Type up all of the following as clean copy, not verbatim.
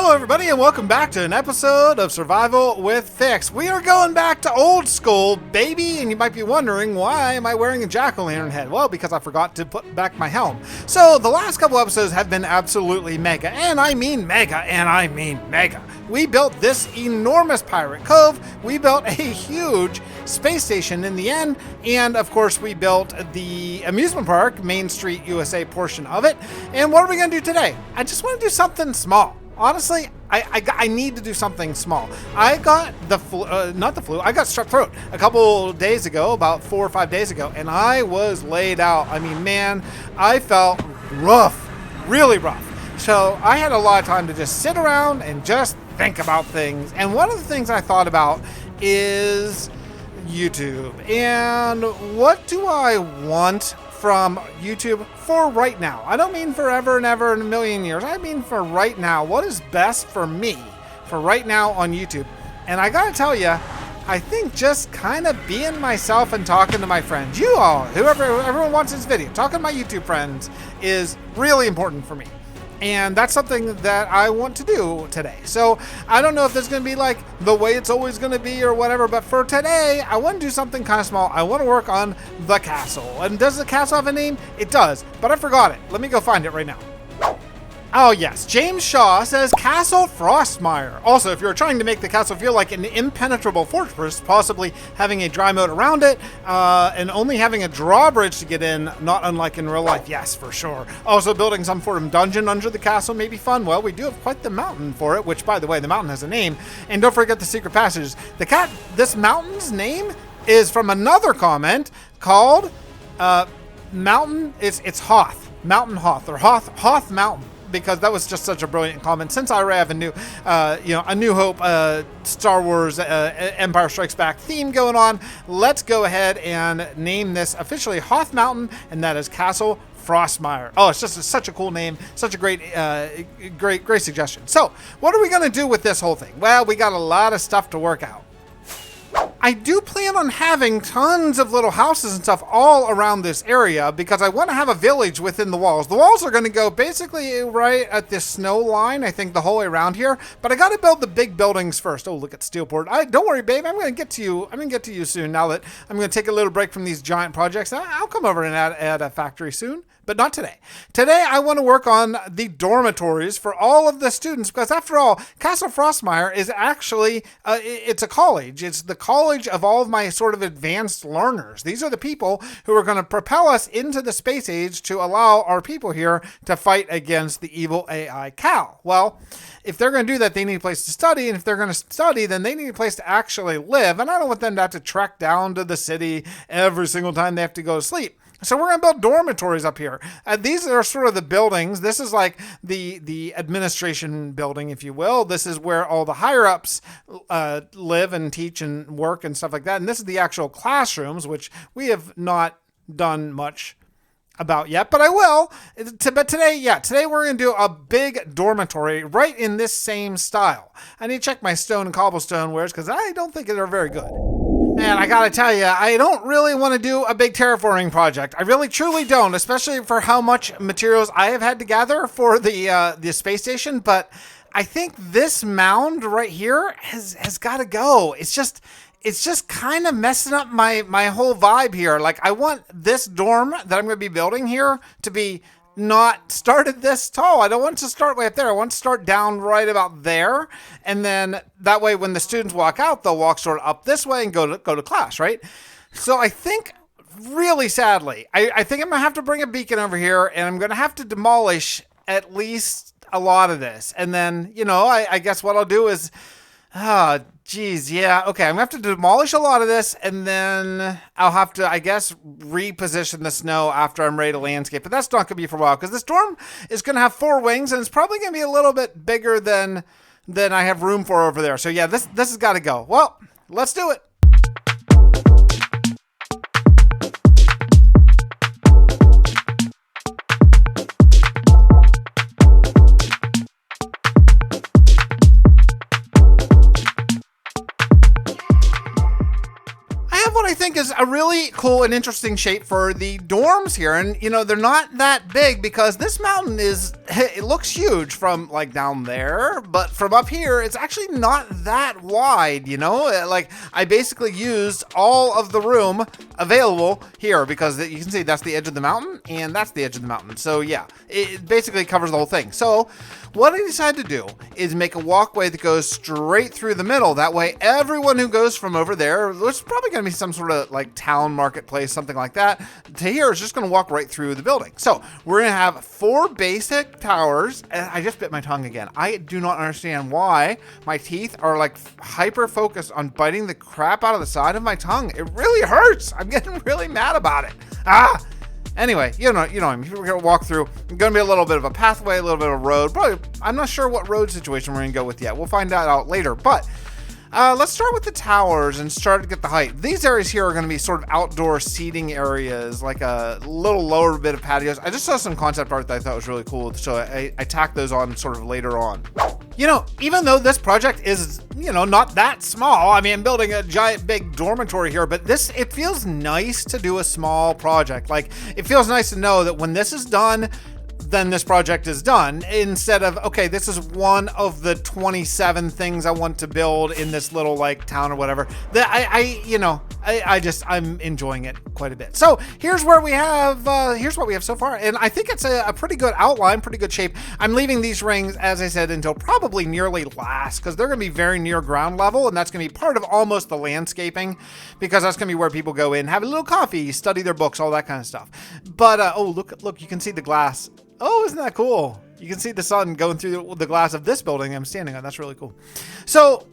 Hello everybody and welcome back to an episode of Survival with Fix. We are going back to old school, baby, and you might be wondering, why am I wearing a jack-o'-lantern head? Well, because I forgot to put back my helm. So the last couple episodes have been absolutely mega, and I mean mega, and I mean mega. We built this enormous pirate cove, we built a huge space station in the end, and of course we built the amusement park, Main Street USA portion of it. And what are we going to do today? I just want to do something small. Honestly, I need to do something small. I got the flu, I got strep throat a couple days ago, about 4 or 5 days ago, and I was laid out. I mean, man, I felt rough, really rough. So I had a lot of time to just sit around and just think about things. And one of the things I thought about is YouTube. And what do I want from YouTube for right now? I don't mean forever and ever in a million years. I mean for right now. What is best for me for right now on YouTube? And I gotta tell you, I think just kind of being myself and talking to my friends, you all, everyone wants this video, talking to my YouTube friends is really important for me. And that's something that I want to do today. So I don't know if this is going to be like the way it's always going to be or whatever, but for today, I want to do something kind of small. I want to work on the castle. And does the castle have a name? It does, but I forgot it. Let me go find it right now. Oh yes, James Shaw says Castle Frostmire. Also, if you're trying to make the castle feel like an impenetrable fortress, possibly having a dry moat around it, and only having a drawbridge to get in, not unlike in real life. Yes, for sure. Also, building some sort of dungeon under the castle may be fun. Well, we do have quite the mountain for it, which, by the way, the mountain has a name. And don't forget the secret passages. This mountain's name is from another comment called Mountain. It's Hoth, Mountain Hoth, or Hoth Mountain. Because that was just such a brilliant comment. Since I already have a New Hope, Star Wars, Empire Strikes Back theme going on, let's go ahead and name this officially Hoth Mountain, and that is Castle Frostmire. Oh, it's just such a cool name, such a great suggestion. So, what are we going to do with this whole thing? Well, we got a lot of stuff to work out. I do plan on having tons of little houses and stuff all around this area because I want to have a village within the walls. The walls are going to go basically right at this snow line, I think, the whole way around here. But I got to build the big buildings first. Oh, look at Steelport. Don't worry, babe. I'm going to get to you. I'm going to get to you soon now that I'm going to take a little break from these giant projects. I'll come over and add a factory soon. But not today. Today, I want to work on the dormitories for all of the students, because after all, Castle Frostmire is actually, it's a college. It's the college of all of my sort of advanced learners. These are the people who are going to propel us into the space age to allow our people here to fight against the evil AI Cal. Well, if they're going to do that, they need a place to study, and if they're going to study, then they need a place to actually live, and I don't want them to have to trek down to the city every single time they have to go to sleep. So we're going to build dormitories up here. These are sort of the buildings. This is like the administration building, if you will. This is where all the higher-ups live and teach and work and stuff like that. And this is the actual classrooms, which we have not done much about yet, but I will. But today we're going to do a big dormitory right in this same style. I need to check my stone and cobblestone wares because I don't think they're very good. Man, I gotta tell you, I don't really want to do a big terraforming project. I really, truly don't, especially for how much materials I have had to gather for the space station. But I think this mound right here has got to go. It's just kind of messing up my whole vibe here. Like, I want this dorm that I'm going to be building here to be not started this tall. I don't want to start way up there. I want to start down right about there. And then that way when the students walk out, they'll walk sort of up this way and go to class, right? So I think, really sadly, I think I'm going to have to bring a beacon over here, and I'm going to have to demolish at least a lot of this. And then, I guess what I'll do is, yeah, okay, I'm going to have to demolish a lot of this, and then I'll have to, I guess, reposition the snow after I'm ready to landscape. But that's not going to be for a while, because this dorm is going to have 4 wings, and it's probably going to be a little bit bigger than I have room for over there. So yeah, this has got to go. Well, let's do it. is a really cool and interesting shape for the dorms here. And, you know, they're not that big because this mountain it looks huge from like down there, but from up here, it's actually not that wide, you know? Like I basically used all of the room available here because you can see that's the edge of the mountain and that's the edge of the mountain. So yeah, it basically covers the whole thing. So what I decided to do is make a walkway that goes straight through the middle. That way, everyone who goes from over there, there's probably going to be some sort of like town marketplace, something like that, to here is just going to walk right through the building. So we're going to have 4 basic towers. And I just bit my tongue again. I do not understand why my teeth are like hyper focused on biting the crap out of the side of my tongue. It really hurts. I'm getting really mad about it. Anyway, you know, we're gonna walk through. It's gonna be a little bit of a pathway, a little bit of a road. Probably, I'm not sure what road situation we're gonna go with yet. We'll find that out later. But let's start with the towers and start to get the height. These areas here are gonna be sort of outdoor seating areas, like a little lower bit of patios. I just saw some concept art that I thought was really cool, so I tacked those on sort of later on. You know, even though this project is, you know, not that small, I mean, I'm building a giant big dormitory here, but it feels nice to do a small project. Like, it feels nice to know that when this is done, then this project is done, instead of, okay, this is one of the 27 things I want to build in this little like town or whatever. That I'm enjoying it quite a bit. So here's what we have so far. And I think it's a pretty good outline, pretty good shape. I'm leaving these rings, as I said, until probably nearly last, because they're going to be very near ground level. And that's going to be part of almost the landscaping, because that's going to be where people go in, have a little coffee, study their books, all that kind of stuff. But, oh, look, you can see the glass. Oh, isn't that cool? You can see the sun going through the glass of this building I'm standing on. That's really cool. So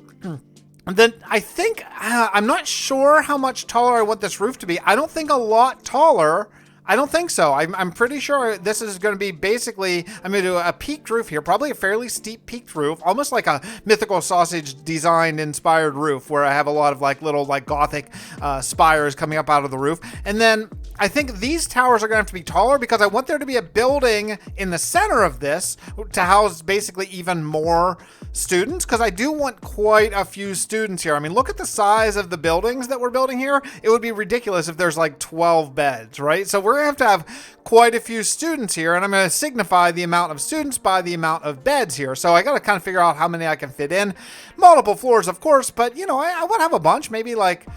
then I think, I'm not sure how much taller I want this roof to be. I don't think a lot taller. I don't think so. I'm pretty sure this is going to be basically, I'm going to do a peaked roof here, probably a fairly steep peaked roof, almost like a mythical sausage designed inspired roof where I have a lot of like little like Gothic spires coming up out of the roof. And then I think these towers are going to have to be taller because I want there to be a building in the center of this to house basically even more students, because I do want quite a few students here. I mean, look at the size of the buildings that we're building here. It would be ridiculous if there's like 12 beds, right? So we're going to have quite a few students here, and I'm going to signify the amount of students by the amount of beds here. So I got to kind of figure out how many I can fit in. Multiple floors, of course, but you know, I would have a bunch, maybe like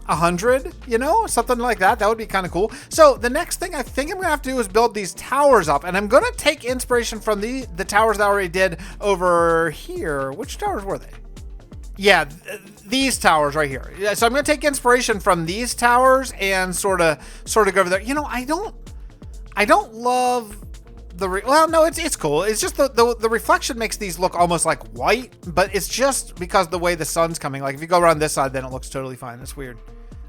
100, you know, something like that. That would be kind of cool. So the next thing I think I'm gonna have to do is build these towers up, and I'm gonna take inspiration from the towers that I already did over here. Which towers were they? Yeah, these towers right here. So I'm gonna take inspiration from these towers and sort of go over there. You know, I don't love well, no, it's cool. It's just the reflection makes these look almost like white, but it's just because the way the sun's coming. Like if you go around this side, then it looks totally fine. It's weird.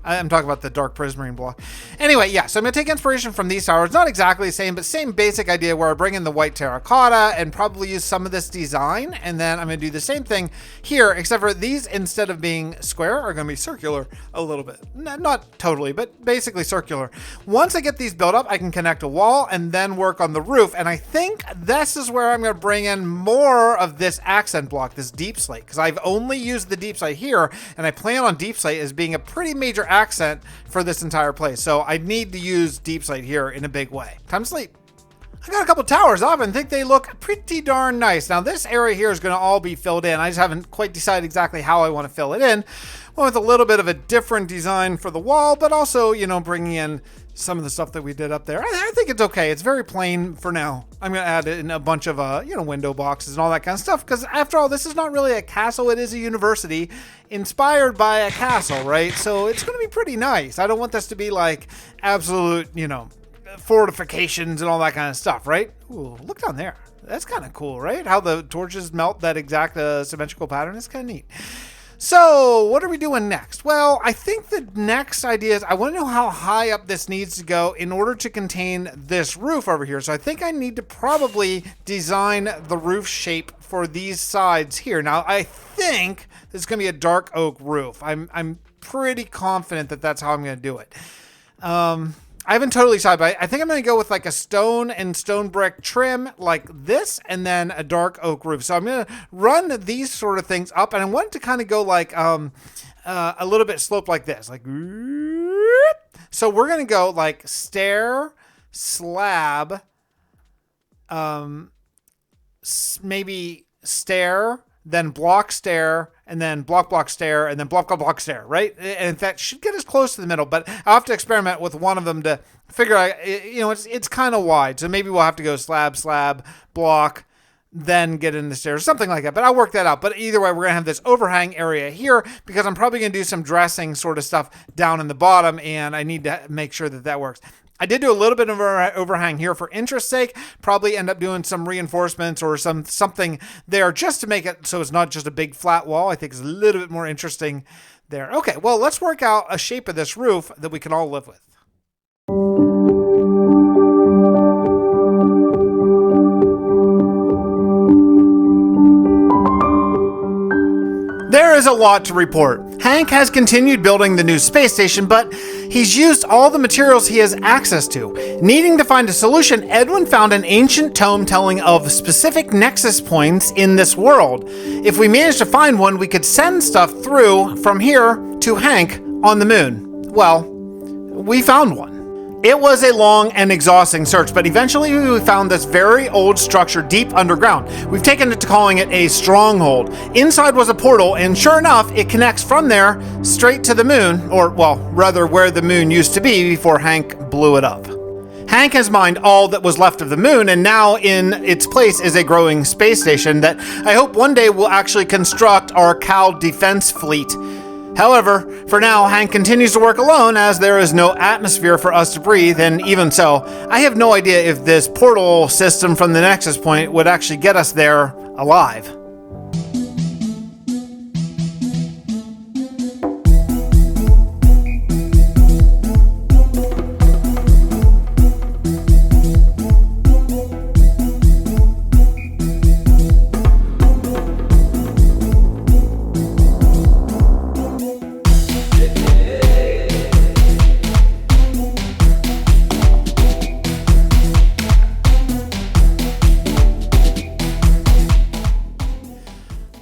I'm talking about the dark prismarine block. Anyway, yeah, so I'm going to take inspiration from these towers. Not exactly the same, but same basic idea where I bring in the white terracotta and probably use some of this design. And then I'm going to do the same thing here, except for these, instead of being square, are going to be circular a little bit. Not totally, but basically circular. Once I get these built up, I can connect a wall and then work on the roof. And I think this is where I'm going to bring in more of this accent block, this deep slate, because I've only used the deep slate here, and I plan on deep slate as being a pretty major accent for this entire place. So I need to use deep slate here in a big way. Time to sleep. I got a couple towers up and think they look pretty darn nice. Now this area here is going to all be filled in. I just haven't quite decided exactly how I want to fill it in. Well, with a little bit of a different design for the wall, but also, you know, bringing in some of the stuff that we did up there. I think it's okay. It's very plain for now. I'm going to add in a bunch of, you know, window boxes and all that kind of stuff. Because after all, this is not really a castle. It is a university inspired by a castle, right? So it's going to be pretty nice. I don't want this to be like absolute, you know, fortifications and all that kind of stuff, right? Ooh, look down there. That's kind of cool, right? How the torches melt that exact symmetrical pattern is kind of neat. So what are we doing next? Well, I think the next idea is I want to know how high up this needs to go in order to contain this roof over here. So I think I need to probably design the roof shape for these sides here. Now, I think this is going to be a dark oak roof. I'm pretty confident that that's how I'm going to do it. I haven't totally decided, but I think I'm going to go with like a stone and stone brick trim like this, and then a dark oak roof. So I'm going to run these sort of things up, and I want it to kind of go like a little bit sloped like this, like So we're going to go like stair, slab, maybe stair, then block stair, and then block stair, and then block stair, right? And that should get us close to the middle, but I'll have to experiment with one of them to figure out, it's kind of wide. So maybe we'll have to go slab, block, then get in the stairs, something like that. But I'll work that out. But either way, we're going to have this overhang area here because I'm probably going to do some dressing sort of stuff down in the bottom, and I need to make sure that works. I did do a little bit of overhang here for interest's sake. Probably end up doing some reinforcements or something there just to make it so it's not just a big flat wall. I think it's a little bit more interesting there. Okay, well, let's work out a shape of this roof that we can all live with. There is a lot to report. Hank has continued building the new space station, but he's used all the materials he has access to. Needing to find a solution, Edwin found an ancient tome telling of specific nexus points in this world. If we manage to find one, we could send stuff through from here to Hank on the moon. Well, we found one. It was a long and exhausting search, but eventually we found this very old structure deep underground. We've taken it to calling it a stronghold. Inside was a portal, and sure enough, it connects from there straight to the moon, or well, rather where the moon used to be before Hank blew it up. Hank has mined all that was left of the moon, and now in its place is a growing space station that I hope one day will actually construct our Cal defense fleet. However, for now, Hank continues to work alone as there is no atmosphere for us to breathe, and even so, I have no idea if this portal system from the Nexus Point would actually get us there alive.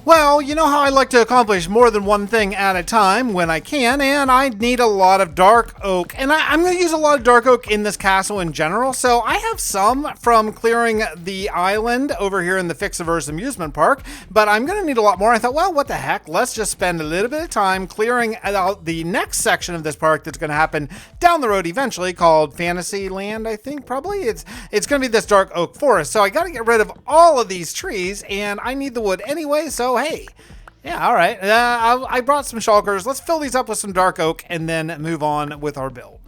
Well, you know how I like to accomplish more than one thing at a time when I can, and I need a lot of dark oak. And I'm going to use a lot of dark oak in this castle in general. So I have some from clearing the island over here in the Fixxiverse amusement park, but I'm going to need a lot more. I thought, well, what the heck? Let's just spend a little bit of time clearing out the next section of this park that's going to happen down the road eventually, called Fantasyland, I think, probably. It's going to be this dark oak forest. So I got to get rid of all of these trees, and I need the wood anyway, so hey, yeah, all right. I brought some shulkers. Let's fill these up with some dark oak and then move on with our build.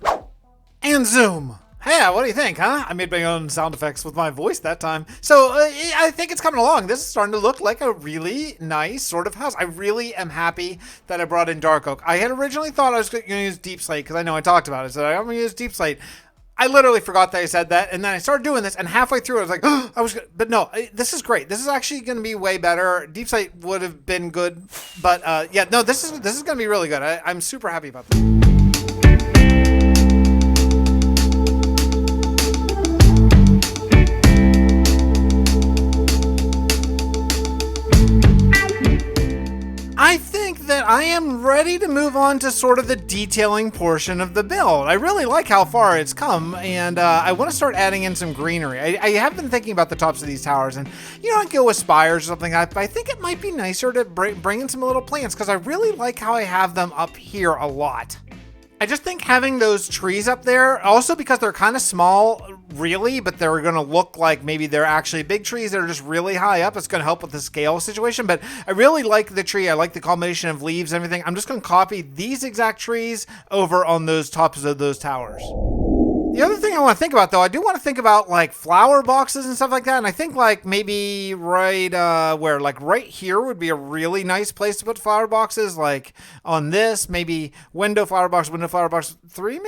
And zoom. Hey, what do you think, huh? I made my own sound effects with my voice that time. So I think it's coming along. This is starting to look like a really nice sort of house. I really am happy that I brought in dark oak. I had originally thought I was going to use deep slate because I know I talked about it. So I'm going to use deep slate. I literally forgot that I said that, and then I started doing this, and halfway through I was like, oh, but no, this is great. This is actually going to be way better. Deep slate would have been good, but yeah, no, this is going to be really good. I'm super happy about this. I think that I am ready to move on to sort of the detailing portion of the build. I really like how far it's come, and I want to start adding in some greenery. I have been thinking about the tops of these towers, and I'd go with spires or something. I think it might be nicer to bring in some little plants, because I really like how I have them up here a lot. I just think having those trees up there, also because they're kind of small, really, but they're going to look like maybe they're actually big trees that are just really high up. It's going to help with the scale situation, but I really like the tree. I like the combination of leaves and everything. I'm just going to copy these exact trees over on those tops of those towers. The other thing I want to think about, though, I do want to think about like flower boxes and stuff like that. And I think like maybe right right here would be a really nice place to put flower boxes, like on this, maybe window flower box 3,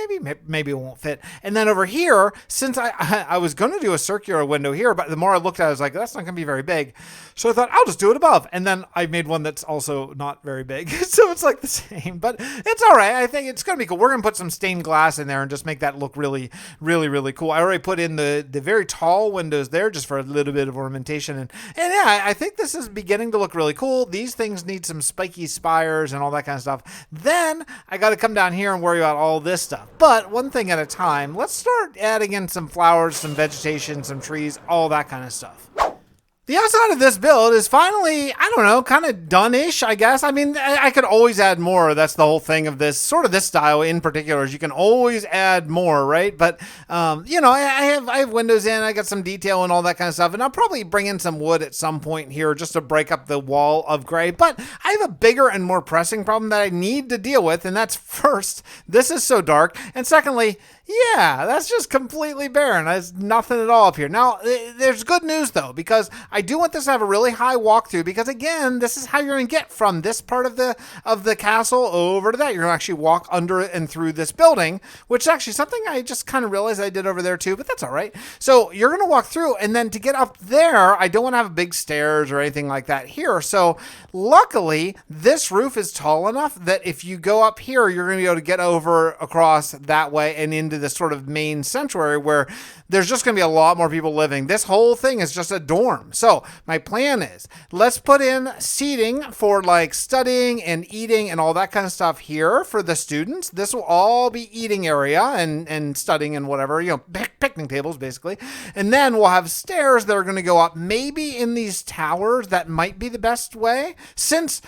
maybe it won't fit. And then over here, since I was going to do a circular window here, but the more I looked at it, I was like, that's not going to be very big. So I thought I'll just do it above. And then I made one that's also not very big. So it's like the same, but it's all right. I think it's going to be cool. We're going to put some stained glass in there and just make that look really really, really cool. I already put in the very tall windows there just for a little bit of ornamentation. And yeah, I think this is beginning to look really cool. These things need some spiky spires and all that kind of stuff. Then I got to come down here and worry about all this stuff. But one thing at a time, let's start adding in some flowers, some vegetation, some trees, all that kind of stuff. The outside of this build is finally, I don't know, kind of done-ish, I guess. I mean, I could always add more. That's the whole thing of this, sort of this style in particular, is you can always add more, right? But, you know, I have windows in, I got some detail and all that kind of stuff, and I'll probably bring in some wood at some point here just to break up the wall of gray. But I have a bigger and more pressing problem that I need to deal with, and that's first, this is so dark, and secondly, yeah, that's just completely barren. There's nothing at all up here. Now, there's good news, though, because I do want this to have a really high walkthrough, because, again, this is how you're going to get from this part of the castle over to that. You're going to actually walk under it and through this building, which is actually something I just kind of realized I did over there, too, but that's all right. So you're going to walk through, and then to get up there, I don't want to have big stairs or anything like that here. So luckily, this roof is tall enough that if you go up here, you're going to be able to get over across that way and into this sort of main sanctuary where there's just going to be a lot more people living. This whole thing is just a dorm. So my plan is, let's put in seating for like studying and eating and all that kind of stuff here for the students. This will all be eating area and studying and whatever, you know, picnic tables basically. And then we'll have stairs that are going to go up maybe in these towers. That might be the best way, since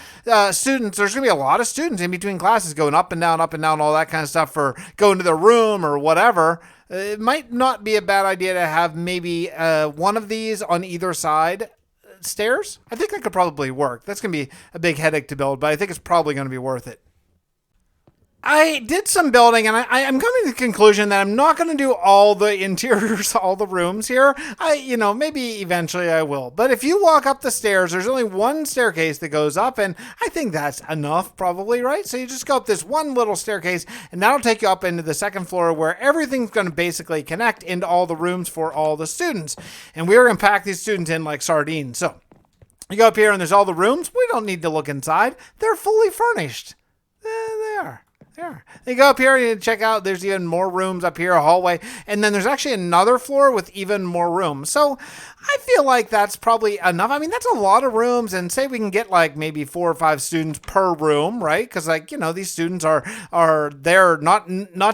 students, there's going to be a lot of students in between classes going up and down, all that kind of stuff for going to their room or whatever. It might not be a bad idea to have maybe one of these on either side stairs. I think that could probably work. That's going to be a big headache to build, but I think it's probably going to be worth it. I did some building, and I'm coming to the conclusion that I'm not going to do all the interiors, all the rooms here. Maybe eventually I will. But if you walk up the stairs, there's only one staircase that goes up, and I think that's enough probably, right? So you just go up this one little staircase, and that'll take you up into the second floor where everything's going to basically connect into all the rooms for all the students. And we're going to pack these students in like sardines. So you go up here, and there's all the rooms. We don't need to look inside. They're fully furnished. There they are. There. You go up here and you check out, there's even more rooms up here, a hallway, and then there's actually another floor with even more rooms. So I feel like that's probably enough. I mean, that's a lot of rooms, and say we can get like maybe 4 or 5 students per room, right? Because these students are there not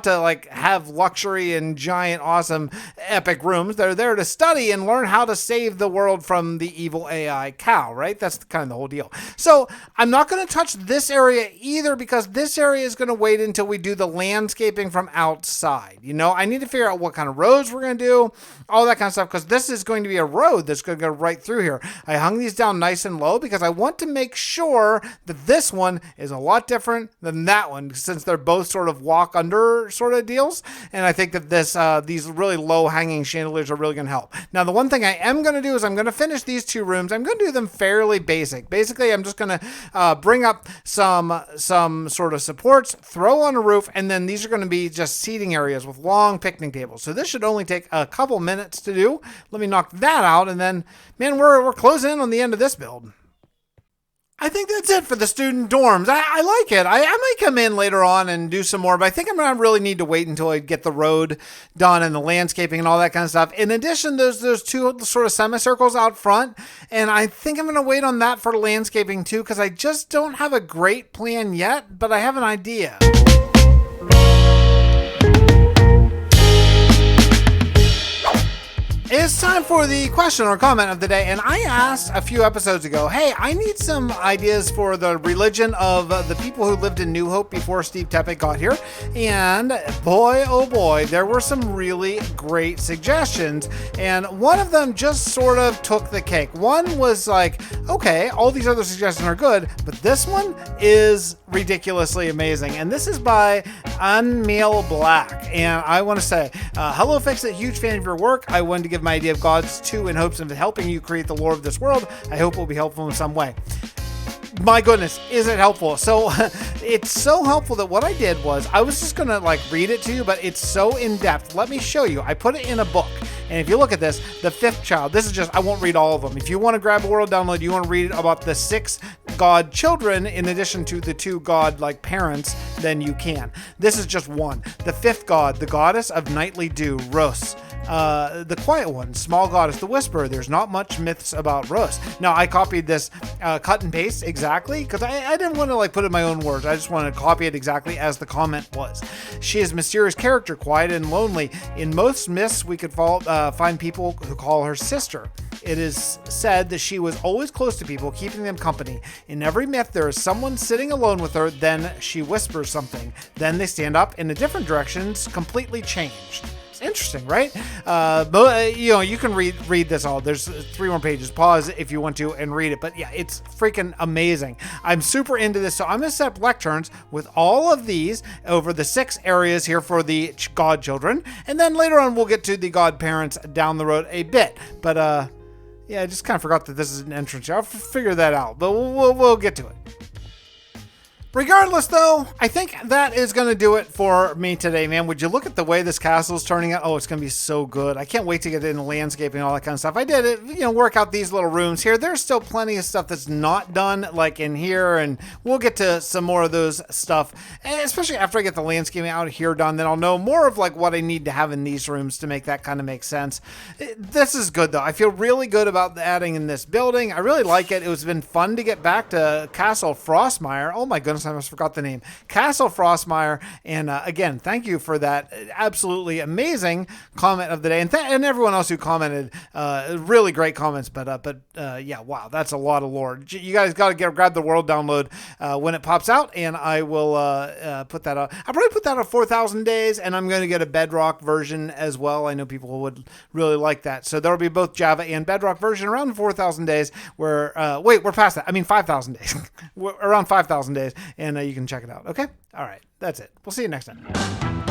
to like have luxury and giant, awesome, epic rooms. They're there to study and learn how to save the world from the evil AI cow, right? That's kind of the whole deal. So I'm not going to touch this area either, because this area is going to wait until we do the landscaping from outside. I need to figure out what kind of roads we're going to do, all that kind of stuff, because this is going to be a road that's going to go right through here. I hung these down nice and low because I want to make sure that this one is a lot different than that one, since they're both sort of walk under sort of deals. And I think that these really low hanging chandeliers are really going to help. Now, the one thing I am going to do is I'm going to finish these 2 rooms. I'm going to do them fairly basic. Basically, I'm just going to bring up some sort of supports, throw on a roof, and then these are going to be just seating areas with long picnic tables. So this should only take a couple minutes to do. Let me knock that out, and then, man, we're closing in on the end of this build. I think that's it for the student dorms. I like it. I might come in later on and do some more, but I think I'm going to really need to wait until I get the road done and the landscaping and all that kind of stuff. In addition, there's 2 sort of semicircles out front, and I think I'm going to wait on that for landscaping too, because I just don't have a great plan yet, but I have an idea. It's time for the question or comment of the day, and I asked a few episodes ago, hey, I need some ideas for the religion of the people who lived in New Hope before Steve Tepe got here, and boy, oh boy, there were some really great suggestions, and one of them just sort of took the cake. One was like, okay, all these other suggestions are good, but this one is ridiculously amazing, and this is by Unmail Black, and I want to say, hello Fixxitt, huge fan of your work. I wanted to give my idea of gods too in hopes of helping you create the lore of this world. I hope it will be helpful in some way. My goodness, is it helpful? So it's so helpful that what I did was I was just going to like read it to you, but it's so in depth. Let me show you. I put it in a book, And if you look at this, the 5th child, this is just, I won't read all of them. If you want to grab a world download, you want to read about the 6 god children in addition to the 2 god like parents, then you can. This is just one. The 5th god, the goddess of nightly dew, Rus. The quiet one, small goddess, the whisperer. There's not much myths about Rus. Now, I copied this cut and paste exactly because I didn't want to like put in my own words. I just wanted to copy it exactly as the comment was. She is a mysterious character, quiet and lonely. In most myths, we could find people who call her sister. It is said that she was always close to people, keeping them company. In every myth, there is someone sitting alone with her, then she whispers something. Then they stand up in a different directions, completely changed. Interesting, right? But you can read this all. There's 3 more pages. Pause if you want to and read it. But yeah, it's freaking amazing. I'm super into this. So I'm going to set up lecterns with all of these over the 6 areas here for the godchildren. And then later on, we'll get to the godparents down the road a bit. But yeah, I just kind of forgot that this is an entrance. I'll figure that out. But we'll get to it. Regardless, though, I think that is going to do it for me today, man. Would you look at the way this castle is turning out? Oh, it's going to be so good. I can't wait to get into landscaping and all that kind of stuff. I did it, work out these little rooms here. There's still plenty of stuff that's not done, like in here, and we'll get to some more of those stuff, especially after I get the landscaping out here done. Then I'll know more of like what I need to have in these rooms to make that kind of make sense. This is good, though. I feel really good about adding in this building. I really like it. It's been fun to get back to Castle Frostmire. Oh my goodness, I almost forgot the name. Castle Frostmire. And again, thank you for that absolutely amazing comment of the day. And everyone else who commented, really great comments. But yeah, wow, that's a lot of lore. You guys got to grab the world download when it pops out, and I will put that out. I'll probably put that on 4,000 days, and I'm going to get a Bedrock version as well. I know people would really like that. So there will be both Java and Bedrock version around 4,000 days. Wait, we're past that. I mean 5,000 days. We're around 5,000 days, and you can check it out. Okay? All right. That's it. We'll see you next time.